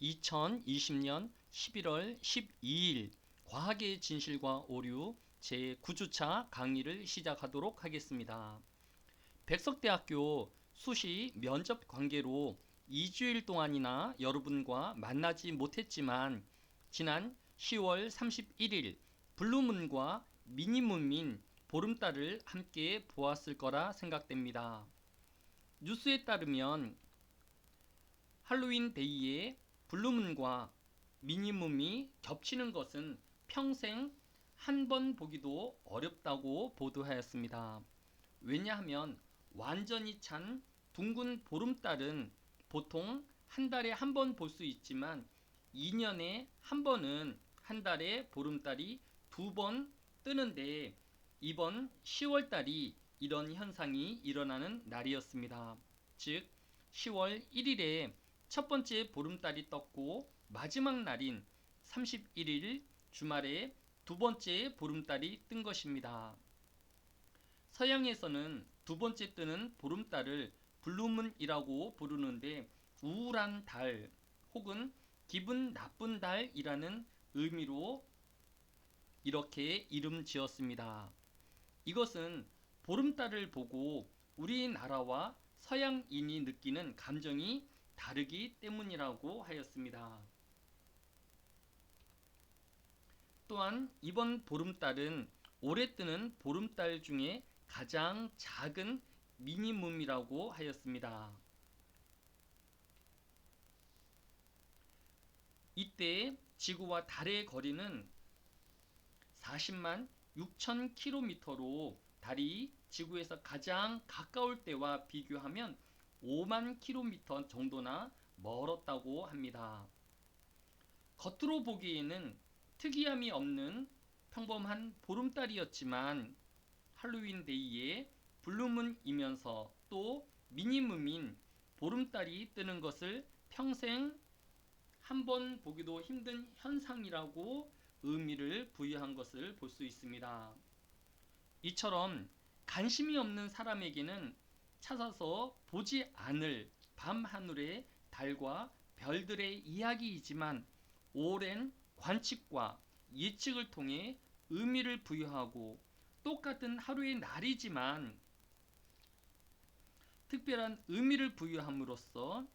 2020년 11월 12일 과학의 진실과 오류 제9주차 강의를 시작하도록 하겠습니다. 백석대학교 수시 면접 관계로 2주일 동안이나 여러분과 만나지 못했지만 지난 10월 31일 블루문과 미니문민 보름달을 함께 보았을 거라 생각됩니다. 뉴스에 따르면 할로윈 데이에 블루문과 미니문이 겹치는 것은 평생 한 번 보기도 어렵다고 보도하였습니다. 왜냐하면 완전히 찬 둥근 보름달은 보통 한 달에 한 번 볼 수 있지만 2년에 한 번은 한 달에 보름달이 두 번 뜨는데 이번 10월달이 이런 현상이 일어나는 날이었습니다. 즉 10월 1일에 첫 번째 보름달이 떴고 마지막 날인 31일 주말에 두 번째 보름달이 뜬 것입니다. 서양에서는 두 번째 뜨는 보름달을 블루문이라고 부르는데 우울한 달 혹은 기분 나쁜 달이라는 의미로 이렇게 이름 지었습니다. 이것은 보름달을 보고 우리나라와 서양인이 느끼는 감정이 다르기 때문이라고 하였습니다. 또한 이번 보름달은 올해 뜨는 보름달 중에 가장 작은 미니문이라고 하였습니다. 이때 지구와 달의 거리는 40만 6천 킬로미터로 달이 지구에서 가장 가까울 때와 비교하면 5만 킬로미터 정도나 멀었다고 합니다. 겉으로 보기에는 특이함이 없는 평범한 보름달이었지만 할로윈 데이에 블루문이면서 또 미니문인 보름달이 뜨는 것을 평생 한 번 보기도 힘든 현상이라고 의미를 부여한 것을 볼 수 있습니다. 이처럼 관심이 없는 사람에게는 찾아서 보지 않을 밤하늘의 달과 별들의 이야기이지만 오랜 관측과 예측을 통해 의미를 부여하고 똑같은 하루의 날이지만 특별한 의미를 부여함으로써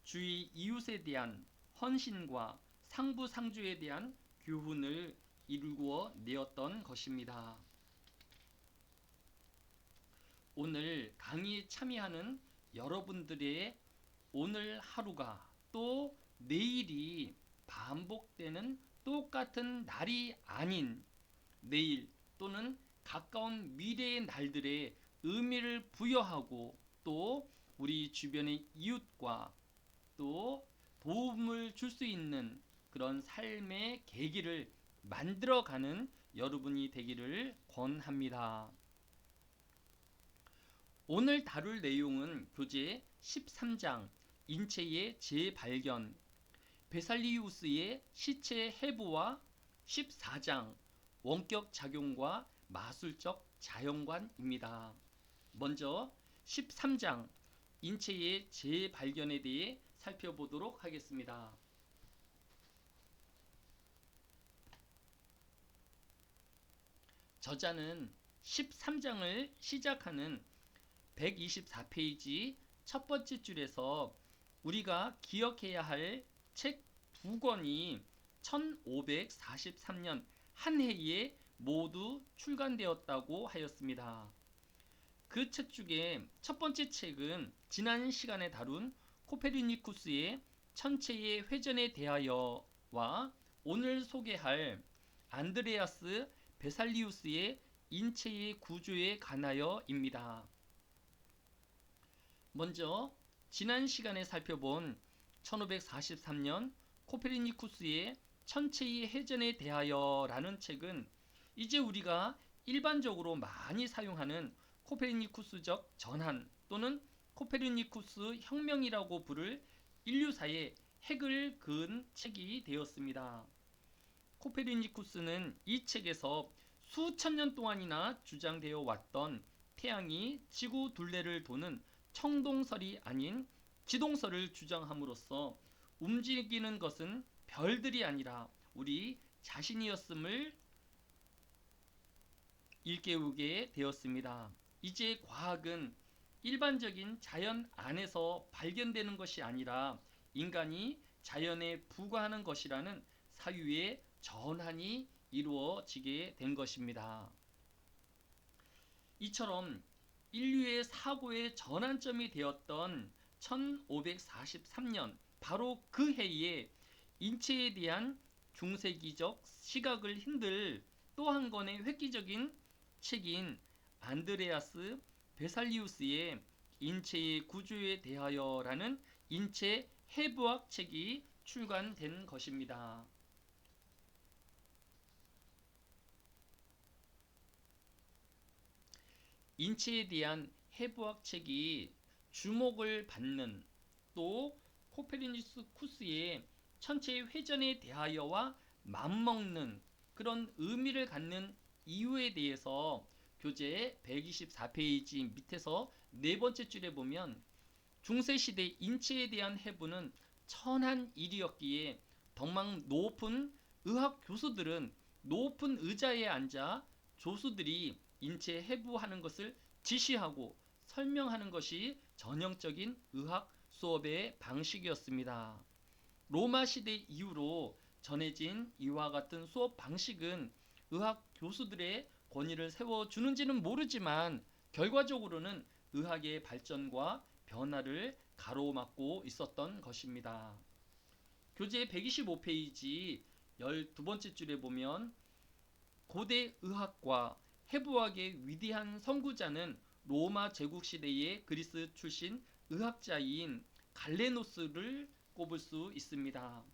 주위 이웃에 대한 헌신과 상부상조에 대한 교훈을 이루어 내었던 것입니다. 오늘 강의에 참여하는 여러분들의 오늘 하루가 또 내일이 반복되는 똑같은 날이 아닌 내일 또는 가까운 미래의 날들에 의미를 부여하고 또 우리 주변의 이웃과 또 도움을 줄 수 있는 그런 삶의 계기를 만들어가는 여러분이 되기를 권합니다. 오늘 다룰 내용은 교재 13장 인체의 재발견 베살리우스의 시체 해부와 14장 원격 작용과 마술적 자연관입니다. 먼저 13장 인체의 재발견에 대해 살펴보도록 하겠습니다. 저자는 13장을 시작하는 124페이지 첫 번째 줄에서 우리가 기억해야 할 책 두 권이 1543년 한 해에 모두 출간되었다고 하였습니다. 그 책 중에 첫 번째 책은 지난 시간에 다룬 코페르니쿠스의 천체의 회전에 대하여와 오늘 소개할 안드레아스 베살리우스의 인체의 구조에 관하여입니다. 먼저 지난 시간에 살펴본 1543년 코페르니쿠스의 천체의 회전에 대하여라는 책은 이제 우리가 일반적으로 많이 사용하는 코페르니쿠스적 전환 또는 코페르니쿠스 혁명이라고 부를 인류사의 핵을 그은 책이 되었습니다. 코페르니쿠스는 이 책에서 수천 년 동안이나 주장되어 왔던 태양이 지구 둘레를 도는 청동설이 아닌 지동설을 주장함으로써 움직이는 것은 별들이 아니라 우리 자신이었음을 일깨우게 되었습니다. 이제 과학은 일반적인 자연 안에서 발견되는 것이 아니라 인간이 자연에 부과하는 것이라는 사유의 전환이 이루어지게 된 것입니다. 이처럼 인류의 사고의 전환점이 되었던 1543년 바로 그 해에 인체에 대한 중세기적 시각을 흔들 또 한 권의 획기적인 책인 안드레아스 베살리우스의 인체의 구조에 대하여라는 인체 해부학 책이 출간된 것입니다. 인체에 대한 해부학 책이 주목을 받는 또 코페르니쿠스의 천체 회전에 대하여와 맞먹는 그런 의미를 갖는 이유에 대해서 교재 124페이지 밑에서 네 번째 줄에 보면 중세시대 인체에 대한 해부는 천한 일이었기에 덕망 높은 의학 교수들은 높은 의자에 앉아 조수들이 인체 해부하는 것을 지시하고 설명하는 것이 전형적인 의학 수업의 방식이었습니다. 로마 시대 이후로 전해진 이와 같은 수업 방식은 의학 교수들의 권위를 세워주는지는 모르지만 결과적으로는 의학의 발전과 변화를 가로막고 있었던 것입니다. 교재 125페이지 12번째 줄에 보면 고대 의학과 해부학의 위대한 선구자는 로마 제국 시대의 그리스 출신 의학자인 갈레노스를 꼽을 수 있습니다.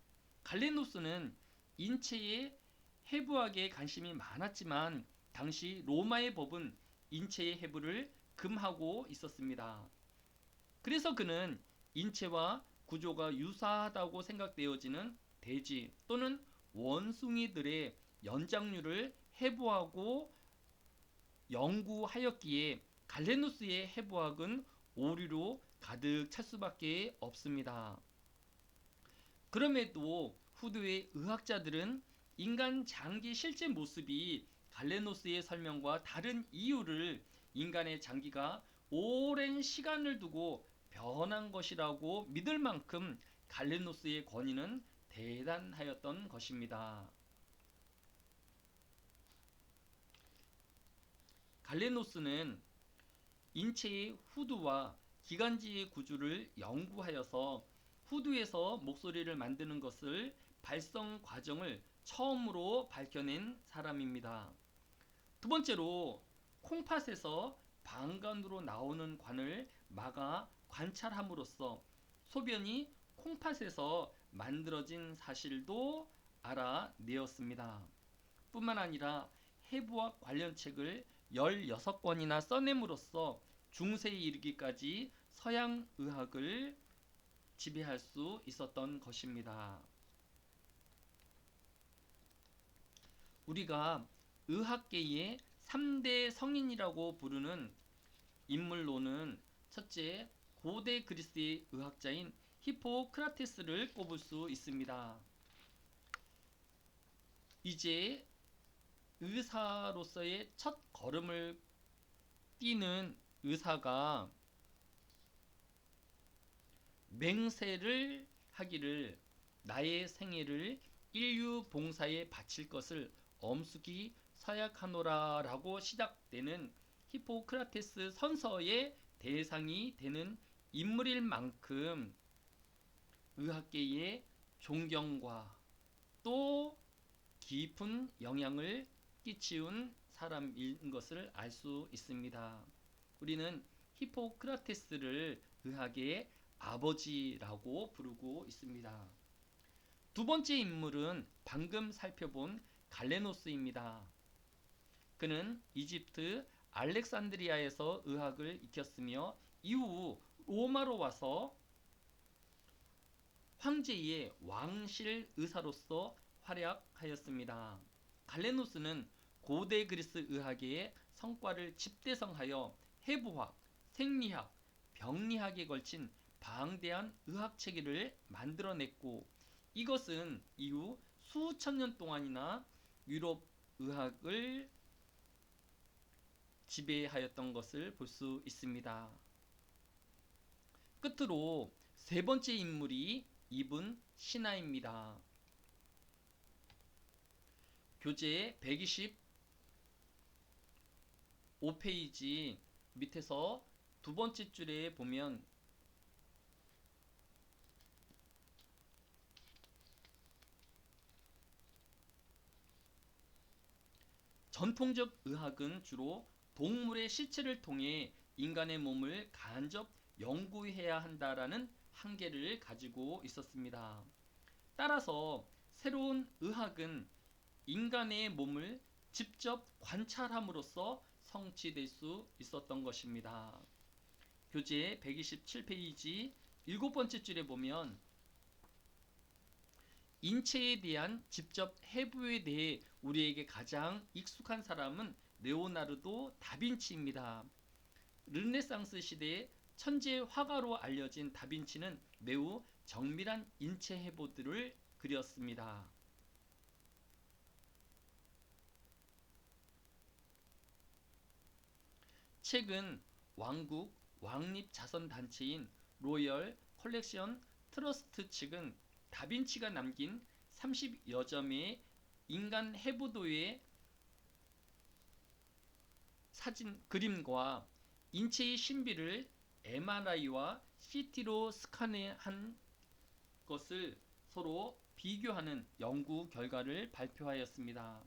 갈레노스는 인체의 해부학에 관심이 많았지만 당시 로마의 법은 인체의 해부를 금하고 있었습니다. 그래서 그는 인체와 구조가 유사하다고 생각되어지는 돼지 또는 원숭이들의 연장류를 해부하고 연구하였기에 갈레누스의 해부학은 오류로 가득 찰 수밖에 없습니다. 그럼에도 후대의 의학자들은 인간 장기 실제 모습이 갈레노스의 설명과 다른 이유를 인간의 장기가 오랜 시간을 두고 변한 것이라고 믿을 만큼 갈레노스의 권위는 대단하였던 것입니다. 갈레노스는 인체의 후두와 기관지의 구조를 연구하여서 후두에서 목소리를 만드는 것을 발성 과정을 처음으로 밝혀낸 사람입니다. 두 번째로 콩팥에서 방광으로 나오는 관을 막아 관찰함으로써 소변이 콩팥에서 만들어진 사실도 알아내었습니다. 뿐만 아니라 해부학 관련 책을 16권이나 써냄으로써 중세에 이르기까지 서양 의학을 지배할 수 있었던 것입니다. 우리가 의학계의 3대 성인이라고 부르는 인물로는 첫째, 고대 그리스의 의학자인 히포크라테스를 꼽을 수 있습니다. 이제 의사로서의 첫 걸음을 띄는 의사가 맹세를 하기를 나의 생애를 인류 봉사에 바칠 것을 엄숙히 서약하노라 라고 시작되는 히포크라테스 선서의 대상이 되는 인물일 만큼 의학계의 존경과 또 깊은 영향을 끼치운 사람인 것을 알 수 있습니다. 우리는 히포크라테스를 의학의 아버지라고 부르고 있습니다. 두 번째 인물은 방금 살펴본 갈레노스입니다. 그는 이집트 알렉산드리아에서 의학을 익혔으며 이후 로마로 와서 황제의 왕실 의사로서 활약하였습니다. 갈레노스는 고대 그리스 의학의 성과를 집대성하여 해부학, 생리학, 병리학에 걸친 방대한 의학 체계를 만들어냈고 이것은 이후 수천 년 동안이나 유럽 의학을 지배하였던 것을 볼 수 있습니다. 끝으로 세 번째 인물이 이분 신하입니다. 교재 125페이지 밑에서 두 번째 줄에 보면 전통적 의학은 주로 동물의 시체를 통해 인간의 몸을 간접 연구해야 한다라는 한계를 가지고 있었습니다. 따라서 새로운 의학은 인간의 몸을 직접 관찰함으로써 성취될 수 있었던 것입니다. 교재 127페이지 일곱 번째 줄에 보면 인체에 대한 직접 해부에 대해 우리에게 가장 익숙한 사람은 레오나르도 다빈치입니다. 르네상스 시대의 천재 화가로 알려진 다빈치는 매우 정밀한 인체 해부들을 그렸습니다. 최근 왕국 왕립 자선 단체인 로열 컬렉션 트러스트 측은 다빈치가 남긴 30여 점의 인간 해부도의 사진 그림과 인체의 신비를 MRI와 CT로 스캔한 것을 서로 비교하는 연구 결과를 발표하였습니다.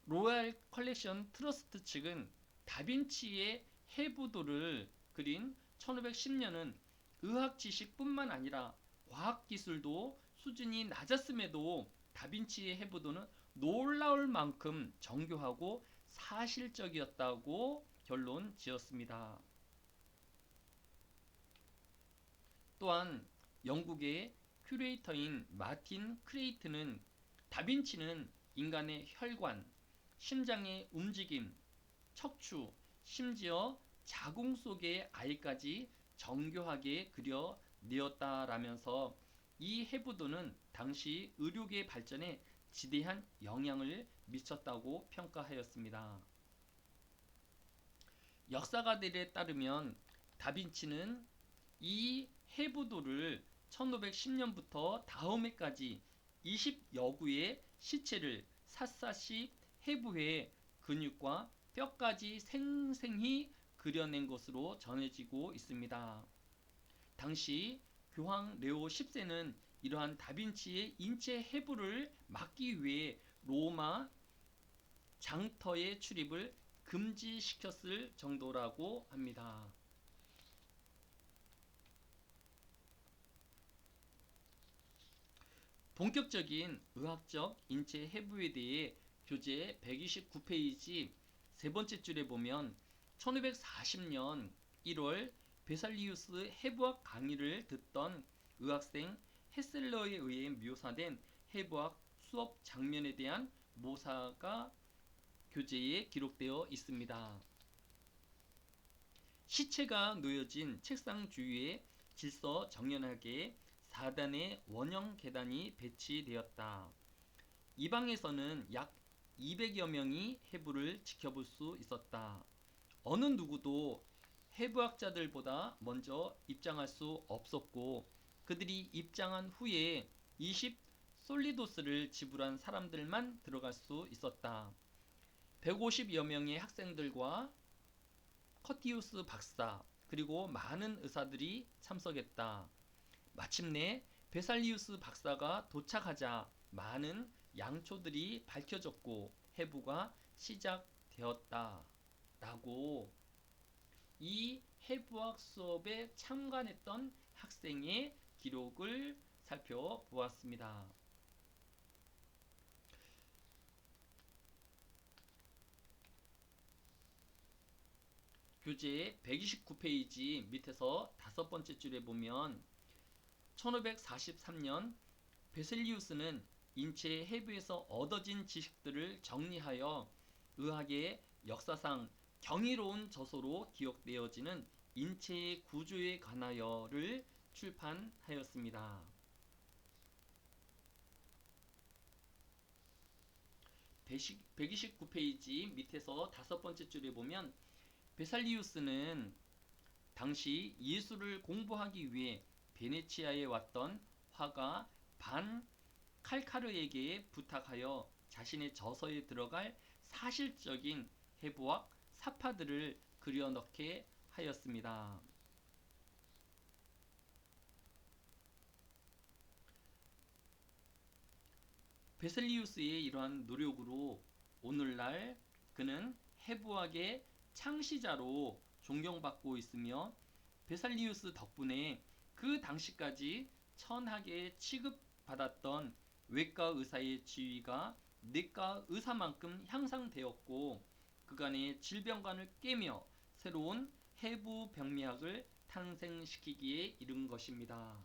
로얄 컬렉션 트러스트 측은 다빈치의 해부도를 그린 1510년은 의학 지식뿐만 아니라 과학 기술도 수준이 낮았음에도 다빈치의 해부도는 놀라울 만큼 정교하고 사실적이었다고 결론 지었습니다. 또한 영국의 큐레이터인 마틴 크레이트는 다빈치는 인간의 혈관, 심장의 움직임, 척추, 심지어 자궁 속의 알까지 정교하게 그려내었다라면서 이 해부도는 당시 의료계의 발전에 지대한 영향을 미쳤다고 평가하였습니다. 역사가들에 따르면 다빈치는 이 해부도를 1510년부터 다음해까지 20여 구의 시체를 샅샅이 해부해 근육과 뼈까지 생생히 그려낸 것으로 전해지고 있습니다. 당시 교황 레오 10세는 이러한 다빈치의 인체 해부를 막기 위해 로마 장터의 출입을 금지시켰을 정도라고 합니다. 본격적인 의학적 인체 해부에 대해 교재 129페이지 세 번째 줄에 보면 1540년 1월 베살리우스 해부학 강의를 듣던 의학생 헤슬러에 의해 묘사된 해부학 수업 장면에 대한 모사가 교재에 기록되어 있습니다. 시체가 놓여진 책상 주위에 질서정연하게 4단의 원형 계단이 배치되었다. 이 방에서는 약 200여 명이 해부를 지켜볼 수 있었다. 어느 누구도 해부학자들보다 먼저 입장할 수 없었고 그들이 입장한 후에 20 솔리도스를 지불한 사람들만 들어갈 수 있었다. 150여 명의 학생들과 커티우스 박사 그리고 많은 의사들이 참석했다. 마침내 베살리우스 박사가 도착하자 많은 양초들이 밝혀졌고 해부가 시작되었다. 라고 이 해부학 수업에 참관했던 학생의 기록을 살펴보았습니다. 교재 129페이지 밑에서 다섯 번째 줄에 보면 1543년 베슬리우스는 인체 해부에서 얻어진 지식들을 정리하여 의학의 역사상 경이로운 저서로 기억되어지는 인체의 구조에 관하여를 출판하였습니다. 129페이지 밑에서 다섯 번째 줄에 보면 베살리우스는 당시 예술을 공부하기 위해 베네치아에 왔던 화가 반 칼카르에게 부탁하여 자신의 저서에 들어갈 사실적인 해부학 사파들을 그려넣게 하였습니다. 베슬리우스의 이러한 노력으로 오늘날 그는 해부학의 창시자로 존경받고 있으며 베살리우스 덕분에 그 당시까지 천하게 취급받았던 외과 의사의 지위가 내과 의사만큼 향상되었고 그간의 질병관을 깨며 새로운 해부 병리학을 탄생시키기에 이른 것입니다.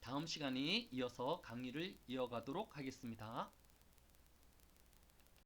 다음 시간에 이어서 강의를 이어가도록 하겠습니다.